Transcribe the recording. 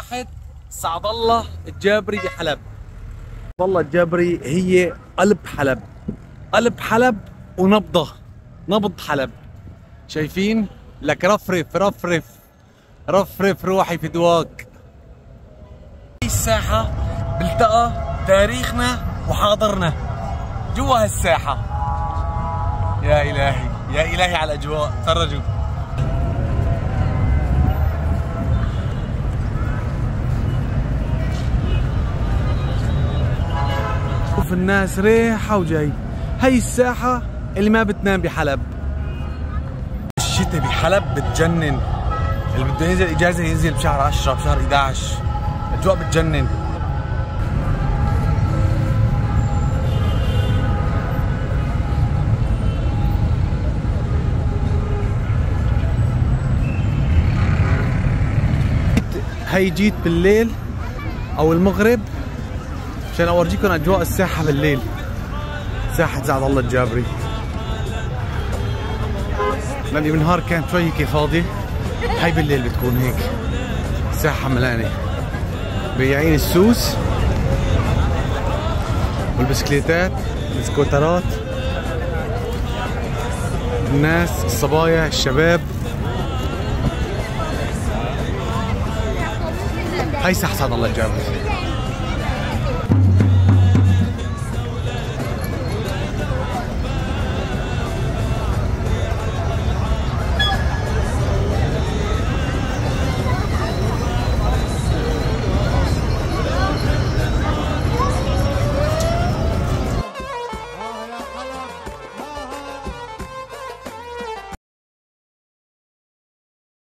ساحة سعد الله الجابري بحلب. سعد الله الجابري هي قلب حلب، قلب حلب ونبضة، نبض حلب. شايفين؟ لك رفرف رفرف رفرف روحي في دواك. هي الساحة بلتقى تاريخنا وحاضرنا جوا هالساحة. يا إلهي يا إلهي على الأجواء، تفرجوا. شوف الناس رايحة وجاي. هي الساحة اللي ما بتنام بحلب. الشتاء بحلب بتجنن، اللي بده ينزل إجازة ينزل بشهر 10 بشهر 11، الأجواء بتجنن. هي جيت بالليل او المغرب عشان اورجيكم اجواء الساحه بالليل. ساحه سعد الله الجابري لاني بالنهار كانت شوي هيك فاضيه، هي بالليل بتكون هيك ساحه ملانه بياعين السوس والبسكليتات السكوترات، الناس الصبايا الشباب. هي ساحة سعد الله الجابري.